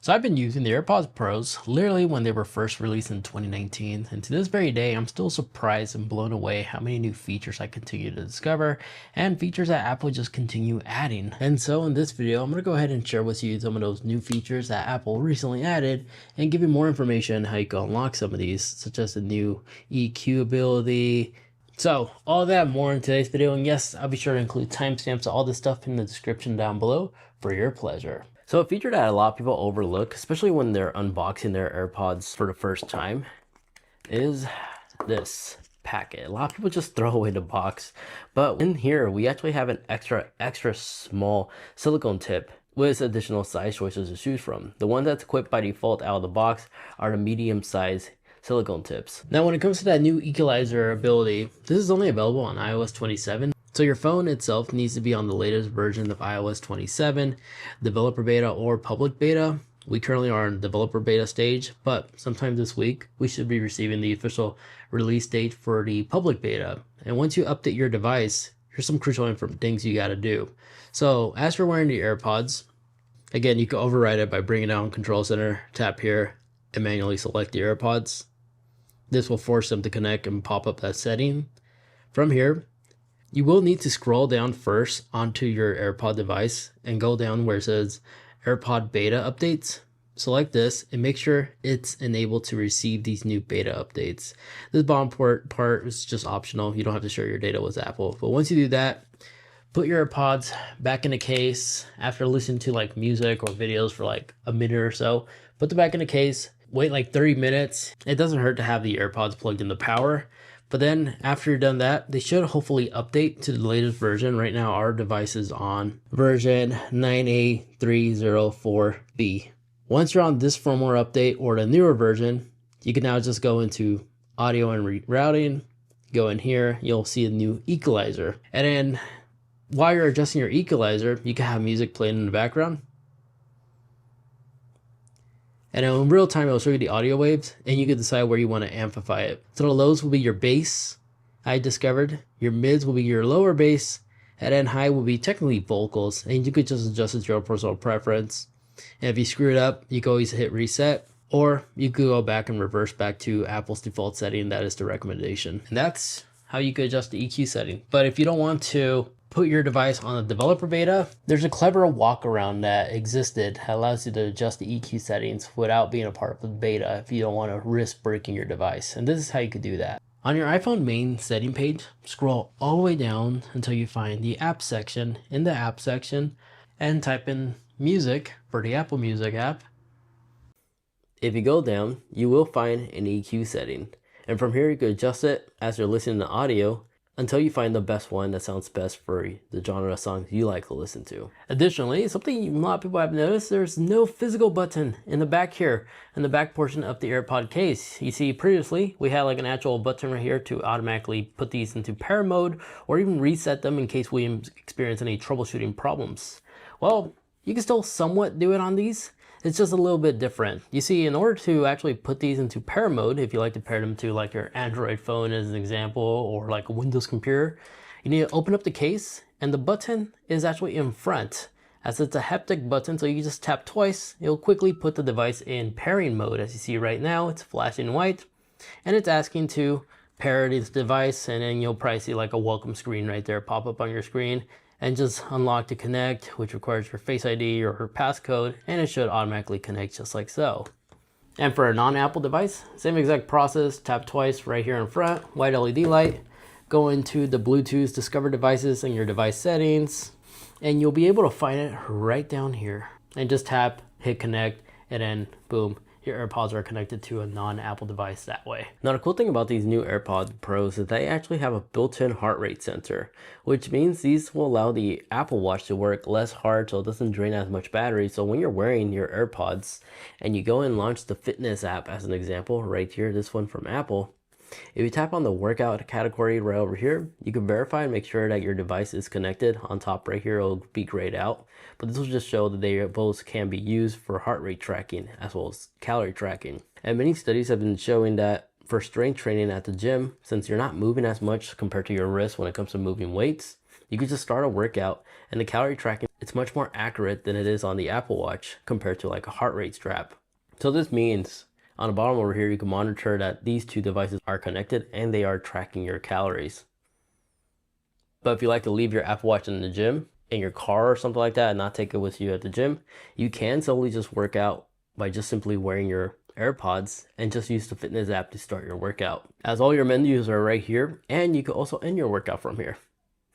So I've been using the AirPods Pros literally when they were first released in 2019, and to this very day I'm still surprised and blown away how many new features I continue to discover and features that Apple just continue adding. And so in this video I'm going to go ahead and share with you some of those new features that Apple recently added and give you more information on how you can unlock some of these, such as the new EQ ability. So all that and more in today's video, and yes, I'll be sure to include timestamps of all this stuff in the description down below for your pleasure. So a feature that a lot of people overlook, especially when they're unboxing their AirPods for the first time, is this packet. A lot of people just throw away the box, but in here we actually have an extra small silicone tip with additional size choices to choose from. The one that's equipped by default out of the box are the medium size silicone tips. Now when it comes to that new Equalizer ability, this is only available on iOS 27. So your phone itself needs to be on the latest version of iOS 27, developer beta or public beta. We currently are in developer beta stage, but sometime this week we should be receiving the official release date for the public beta. And once you update your device, here's some crucial things you got to do. So as you're wearing the AirPods, again, you can override it by bringing down Control Center, tap here, and manually select the AirPods. This will force them to connect and pop up that setting. From here, you will need to scroll down first onto your AirPod device and go down where it says AirPod beta updates. Select this and make sure it's enabled to receive these new beta updates. This bottom part is just optional. You don't have to share your data with Apple. But once you do that, put your AirPods back in the case. After listening to like music or videos for like a minute or so, put them back in the case. Wait like 30 minutes. It doesn't hurt to have the AirPods plugged into power. But then after you're done that, they should hopefully update to the latest version. Right now our device is on version 9A304B. Once you're on this firmware update or the newer version, you can now just go into audio and rerouting. Go in here, you'll see a new equalizer. And then while you're adjusting your equalizer, you can have music playing in the background. And in real time, it'll show you the audio waves, and you can decide where you want to amplify it. So the lows will be your bass, I discovered. Your mids will be your lower bass, and then high will be technically vocals, and you could just adjust it to your personal preference. And if you screw it up, you can always hit reset, or you could go back and reverse back to Apple's default setting. That is the recommendation. And that's how you could adjust the EQ setting. But if you don't want to put your device on a developer beta, there's a clever walkaround that existed that allows you to adjust the EQ settings without being a part of the beta if you don't want to risk breaking your device. And this is how you could do that. On your iPhone main setting page, scroll all the way down until you find the app section. In the app section, and type in music for the Apple Music app. If you go down, you will find an EQ setting. And from here you can adjust it as you're listening to audio until you find the best one that sounds best for the genre of songs you like to listen to. Additionally, something a lot of people have noticed, there's no physical button in the back here, in the back portion of the AirPod case. You see, previously, we had like an actual button right here to automatically put these into pair mode or even reset them in case we experience any troubleshooting problems. Well, you can still somewhat do it on these. It's just a little bit different. You see, in order to actually put these into pair mode, if you like to pair them to like your Android phone as an example, or like a Windows computer, you need to open up the case, and the button is actually in front, as it's a haptic button, so you can just tap twice. It'll quickly put the device in pairing mode. As you see right now, it's flashing white, and it's asking to pair this device, and then you'll probably see like a welcome screen right there pop up on your screen. And just unlock to connect, which requires your Face ID or her passcode, and it should automatically connect just like so. And for a non-Apple device, same exact process, tap twice right here in front, white LED light, go into the Bluetooth Discover devices and your device settings, and you'll be able to find it right down here. And just tap, hit connect, and then boom, your AirPods are connected to a non-Apple device that way. Now the cool thing about these new AirPods Pros is they actually have a built-in heart rate sensor, which means these will allow the Apple Watch to work less hard so it doesn't drain as much battery. So when you're wearing your AirPods and you go and launch the fitness app as an example, right here, this one from Apple, if you tap on the workout category right over here, you can verify and make sure that your device is connected. On top right here, it'll be grayed out. But this will just show that they both can be used for heart rate tracking as well as calorie tracking. And many studies have been showing that for strength training at the gym, since you're not moving as much compared to your wrist when it comes to moving weights, You could just start a workout, and the calorie tracking, it's much more accurate than it is on the Apple Watch compared to like a heart rate strap. So this means on the bottom over here, you can monitor that these two devices are connected and they are tracking your calories. But if you like to leave your Apple Watch in the gym, in your car or something like that, and not take it with you at the gym, you can solely just work out by just simply wearing your AirPods and just use the fitness app to start your workout. As all your menus are right here, and you can also end your workout from here,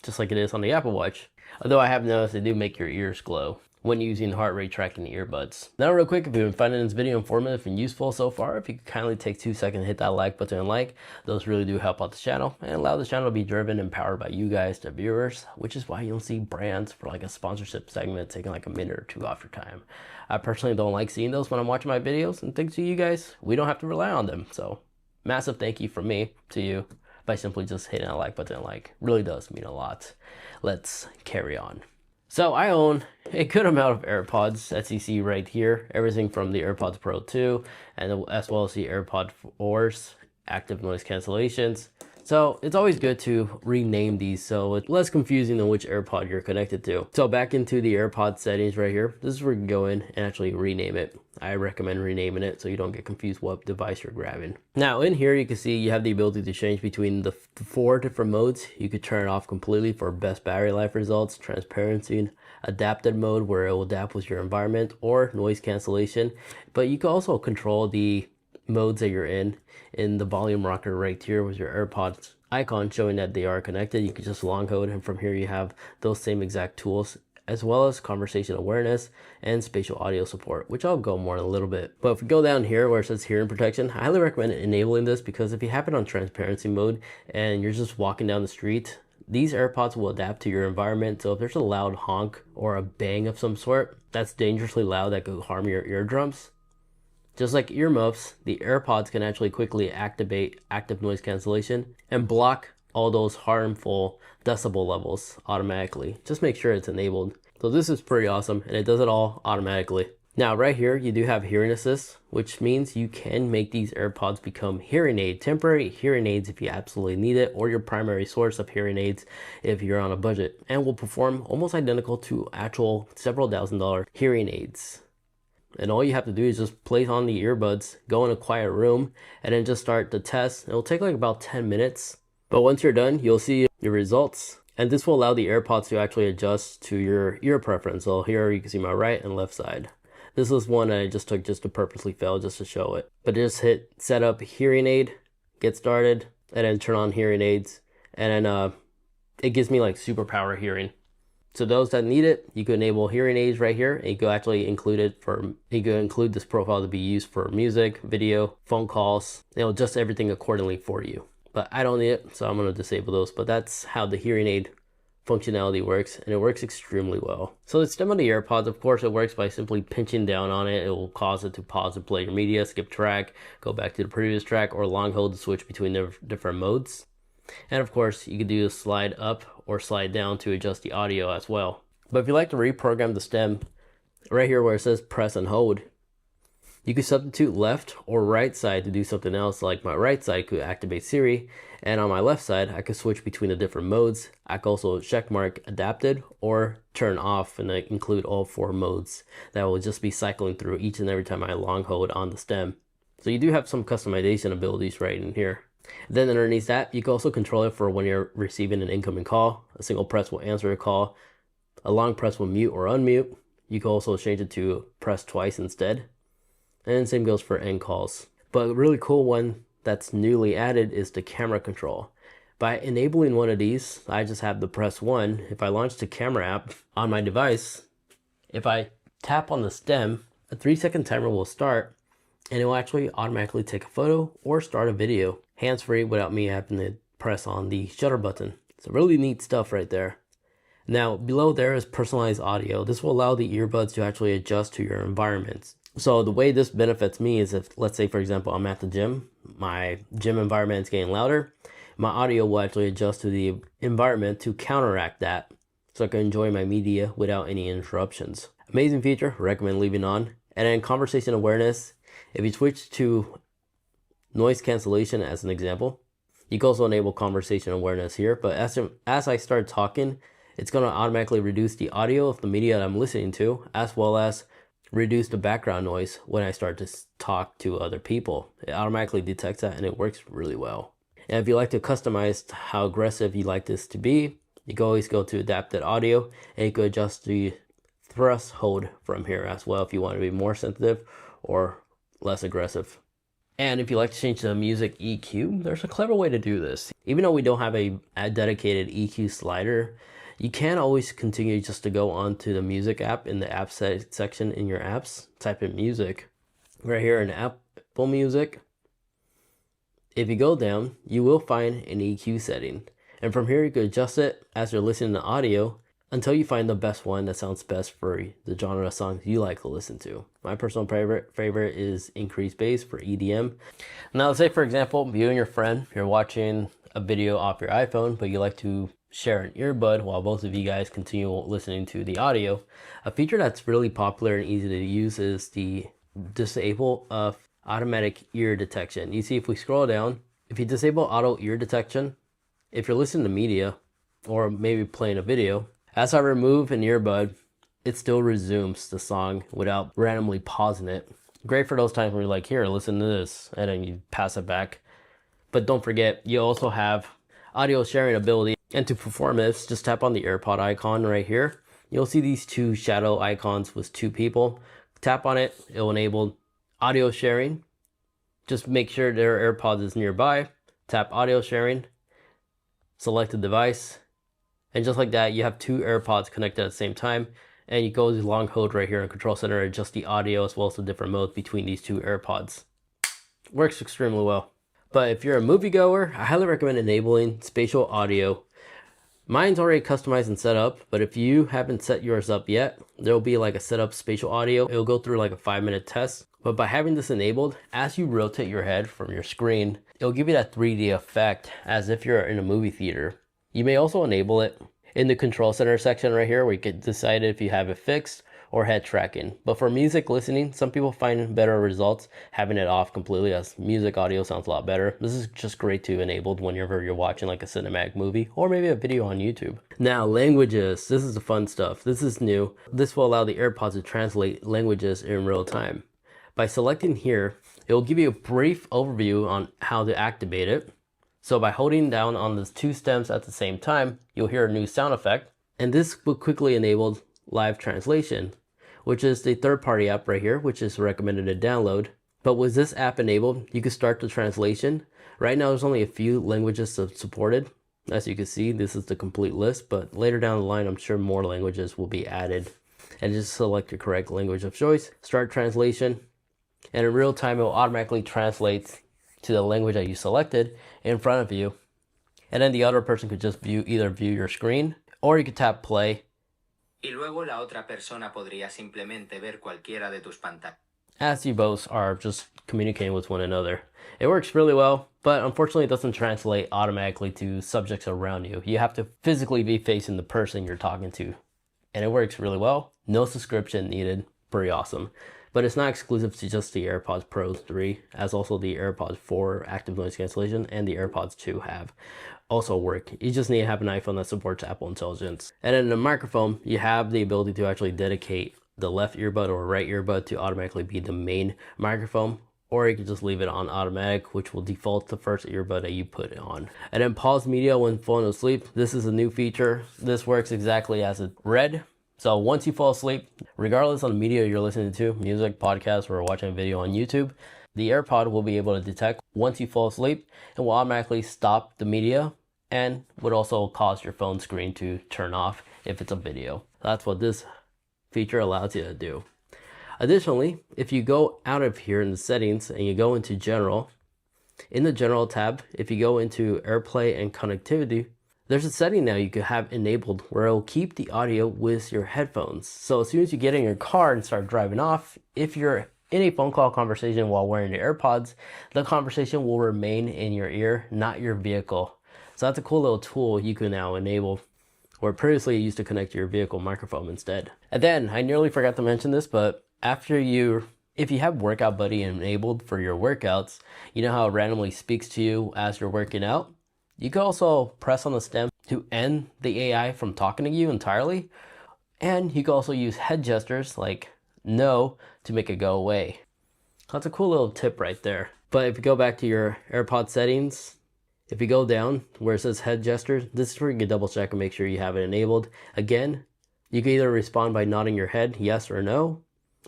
just like it is on the Apple Watch. Although I have noticed they do make your ears glow when using heart rate tracking earbuds. Now real quick, if you've been finding this video informative and useful so far, if you could kindly take 2 seconds to hit that like button and like, those really do help out the channel and allow the channel to be driven and powered by you guys, the viewers, which is why you don't see brands for like a sponsorship segment taking like a minute or two off your time. I personally don't like seeing those when I'm watching my videos, and thanks to you guys, we don't have to rely on them. So massive thank you from me to you by simply just hitting that like button and like. Really does mean a lot. Let's carry on. So I own a good amount of AirPods, as you see right here. Everything from the AirPods Pro 2 and as well as the AirPods 4s, active noise cancellations. So it's always good to rename these so it's less confusing than which AirPod you're connected to. So back into the AirPod settings right here, this is where you can go in and actually rename it. I recommend renaming it so you don't get confused what device you're grabbing. Now in here you can see you have the ability to change between the 4 different modes. You could turn it off completely for best battery life results, transparency, adapted mode where it will adapt with your environment, or noise cancellation. But you can also control the modes that you're in the volume rocker right here with your AirPods icon showing that they are connected. You can just long hold, and from here you have those same exact tools, as well as conversation awareness and spatial audio support, which I'll go more in a little bit. But if we go down here where it says hearing protection, I highly recommend enabling this, because if you have it on transparency mode and you're just walking down the street, these AirPods will adapt to your environment. So if there's a loud honk or a bang of some sort that's dangerously loud that could harm your eardrums, just like earmuffs, the AirPods can actually quickly activate active noise cancellation and block all those harmful decibel levels automatically. Just make sure it's enabled. So this is pretty awesome, and it does it all automatically. Now right here you do have hearing assist, which means you can make these AirPods become hearing aid, temporary hearing aids if you absolutely need it, or your primary source of hearing aids if you're on a budget, and will perform almost identical to actual several $1,000 hearing aids. And all you have to do is just place on the earbuds, go in a quiet room, and then just start the test. It'll take like about 10 minutes. But once you're done, you'll see your results. And this will allow the AirPods to actually adjust to your ear preference. So here you can see my right and left side. This is one I just took just to purposely fail, just to show it. But just hit setup hearing aid, get started, and then turn on hearing aids. And then it gives me like superpower hearing. So those that need it, you can enable hearing aids right here, and you can actually include this profile to be used for music, video, phone calls. It'll adjust everything accordingly for you. But I don't need it, so I'm going to disable those. But that's how the hearing aid functionality works, and it works extremely well. So the stem of the AirPods, of course, it works by simply pinching down on it. It will cause it to pause and play your media, skip track, go back to the previous track, or long hold to switch between the different modes. And of course, you can do a slide up or slide down to adjust the audio as well. But if you like to reprogram the stem, right here where it says press and hold, you can substitute left or right side to do something else. Like my right side could activate Siri, and on my left side, I could switch between the different modes. I could also check mark adapted or turn off, and I include all 4 modes that will just be cycling through each and every time I long hold on the stem. So you do have some customization abilities right in here. Then underneath that, you can also control it for when you're receiving an incoming call. A single press will answer a call. A long press will mute or unmute. You can also change it to press twice instead. And same goes for end calls. But a really cool one that's newly added is the camera control. By enabling one of these, I just have the press 1. If I launch the camera app on my device, if I tap on the stem, a 3-second timer will start, and it will actually automatically take a photo or start a video hands-free without me having to press on the shutter button. So really neat stuff right there. Now below there is personalized audio. This will allow the earbuds to actually adjust to your environments. So the way this benefits me is if, let's say for example, I'm at the gym, my gym environment is getting louder, my audio will actually adjust to the environment to counteract that, so I can enjoy my media without any interruptions. Amazing feature, recommend leaving on. And then conversation awareness, if you switch to noise cancellation as an example, you can also enable conversation awareness here. But as I start talking, It's going to automatically reduce the audio of the media that I'm listening to, as well as reduce the background noise when I start to talk to other people. It automatically detects that, and it works really well. And if you like to customize how aggressive you like this to be, you can always go to adapted audio, and you can adjust the threshold from here as well if you want to be more sensitive or less aggressive. And if you like to change the music EQ, there's a clever way to do this. Even though we don't have a dedicated EQ slider, you can always continue just to go onto the music app in the app section in your apps, type in music. Right here in Apple Music, if you go down, you will find an EQ setting. And from here, you can adjust it as you're listening to audio until you find the best one that sounds best for the genre of songs you like to listen to. My personal favorite is increased bass for EDM. Now, let's say, for example, you and your friend, you're watching a video off your iPhone, but you like to share an earbud while both of you guys continue listening to the audio. A feature that's really popular and easy to use is the disable of automatic ear detection. You see, if we scroll down, if you disable auto ear detection, if you're listening to media or maybe playing a video, as I remove an earbud, it still resumes the song without randomly pausing it. Great for those times where you're like, here, listen to this, and then you pass it back. But don't forget, you also have audio sharing ability. And to perform this, just tap on the AirPod icon right here. You'll see these two shadow icons with two people. Tap on it, it will enable audio sharing. Just make sure their AirPods is nearby. Tap audio sharing, select the device. And just like that, you have two AirPods connected at the same time. And you go to the long hold right here in Control Center, adjust the audio as well as the different modes between these two AirPods. Works extremely well. But if you're a moviegoer, I highly recommend enabling spatial audio. Mine's already customized and set up, but if you haven't set yours up yet, there will be like a setup spatial audio. It'll go through like a 5-minute test. But by having this enabled, as you rotate your head from your screen, it'll give you that 3D effect as if you're in a movie theater. You may also enable it in the Control Center section right here, where you can decide if you have it fixed or head tracking. But for music listening, some people find better results having it off completely, as music audio sounds a lot better. This is just great to enable whenever you're watching like a cinematic movie or maybe a video on YouTube. Now, languages. This is the fun stuff. This is new. This will allow the AirPods to translate languages in real time. By selecting here, it will give you a brief overview on how to activate it. So by holding down on the two stems at the same time, you'll hear a new sound effect. And this will quickly enable live translation, which is the third-party app right here, which is recommended to download. But with this app enabled, you can start the translation. Right now, there's only a few languages supported. As you can see, this is the complete list, but later down the line, I'm sure more languages will be added. And just select your correct language of choice, start translation, and in real time, it will automatically translate to the language that you selected in front of you. And then the other person could just either view your screen, or you could tap play. Y luego la otra persona podría simplemente ver cualquiera de tus pantallas. As you both are just communicating with one another. It works really well, but unfortunately it doesn't translate automatically to subjects around you. You have to physically be facing the person you're talking to. And it works really well. No subscription needed. Pretty awesome. But it's not exclusive to just the AirPods Pro 3, as also the AirPods 4 active noise cancellation and the AirPods 2 have also work. You just need to have an iPhone that supports Apple Intelligence. And in the microphone, you have the ability to actually dedicate the left earbud or right earbud to automatically be the main microphone, or you can just leave it on automatic, which will default the first earbud that you put on. And then pause media when falling asleep. This is a new feature. This works exactly as it read. So once you fall asleep, regardless of the media you're listening to, music, podcast, or watching a video on YouTube, the AirPod will be able to detect once you fall asleep and will automatically stop the media, and would also cause your phone screen to turn off if it's a video. That's what this feature allows you to do. Additionally, if you go out of here in the settings and you go into general, in the general tab, if you go into AirPlay and connectivity, there's a setting now you could have enabled where it will keep the audio with your headphones. So as soon as you get in your car and start driving off, if you're in a phone call conversation while wearing the AirPods, the conversation will remain in your ear, not your vehicle. So that's a cool little tool you can now enable, where previously you used to connect to your vehicle microphone instead. And then I nearly forgot to mention this, but if you have Workout Buddy enabled for your workouts, you know how it randomly speaks to you as you're working out? You can also press on the stem to end the AI from talking to you entirely. And you can also use head gestures like no to make it go away. That's a cool little tip right there. But if you go back to your AirPod settings, if you go down where it says head gestures, this is where you can double check and make sure you have it enabled. Again, you can either respond by nodding your head yes or no,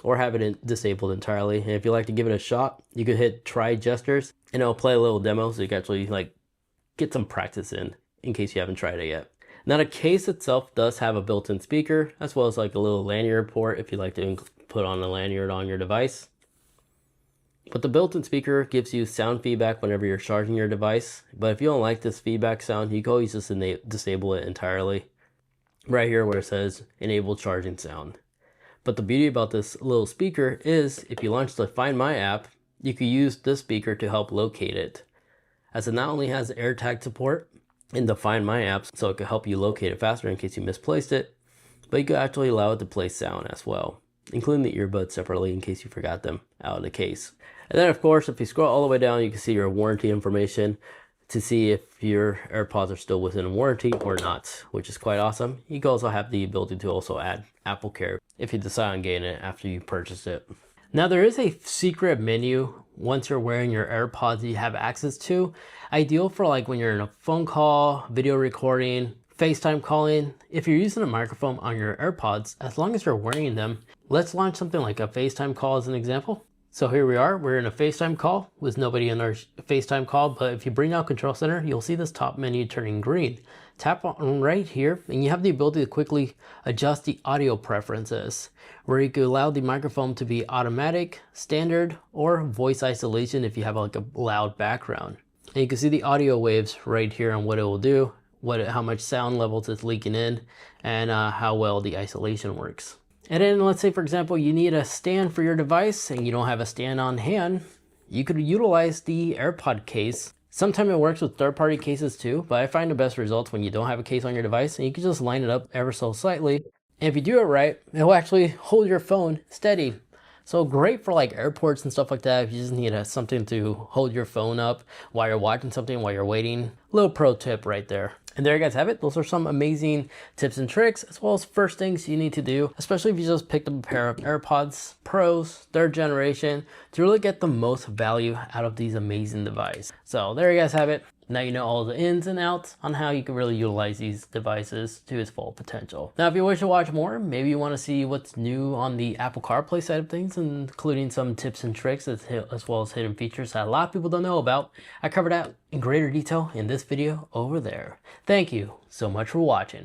or have it disabled entirely. And if you like to give it a shot, you could hit try gestures and it'll play a little demo so you can actually like get some practice in case you haven't tried it yet. Now the case itself does have a built-in speaker as well as like a little lanyard port if you like to put on a lanyard on your device. But the built-in speaker gives you sound feedback whenever you're charging your device. But if you don't like this feedback sound, you can always just disable it entirely. Right here where it says enable charging sound. But the beauty about this little speaker is if you launch the Find My app, you can use this speaker to help locate it. As it not only has AirTag support in the Find My app, so it can help you locate it faster in case you misplaced it, but you can actually allow it to play sound as well, including the earbuds separately in case you forgot them out of the case. And then of course, if you scroll all the way down, you can see your warranty information to see if your AirPods are still within warranty or not, which is quite awesome. You can also have the ability to also add AppleCare if you decide on getting it after you purchase it. Now there is a secret menu once you're wearing your AirPods that you have access to, ideal for like when you're in a phone call, video recording, FaceTime calling. If you're using a microphone on your AirPods, as long as you're wearing them, let's launch something like a FaceTime call as an example. So here we are, we're in a FaceTime call with nobody in our FaceTime call, but if you bring out Control Center, you'll see this top menu turning green. Tap on right here, and you have the ability to quickly adjust the audio preferences, where you can allow the microphone to be automatic, standard, or voice isolation if you have like a loud background. And you can see the audio waves right here on what it will do, how much sound levels it's leaking in, and how well the isolation works. And then let's say, for example, you need a stand for your device and you don't have a stand on hand, you could utilize the AirPod case. Sometimes it works with third-party cases too, but I find the best results when you don't have a case on your device and you can just line it up ever so slightly. And if you do it right, it will actually hold your phone steady. So great for like airports and stuff like that if you just need something to hold your phone up while you're watching something, while you're waiting. Little pro tip right there. And there you guys have it. Those are some amazing tips and tricks, as well as first things you need to do, especially if you just picked up a pair of AirPods Pros, 3rd generation, to really get the most value out of these amazing devices. So there you guys have it. Now you know all the ins and outs on how you can really utilize these devices to its full potential. Now, if you wish to watch more, maybe you want to see what's new on the Apple CarPlay side of things, including some tips and tricks as well as hidden features that a lot of people don't know about, I covered that in greater detail in this video over there. Thank you so much for watching.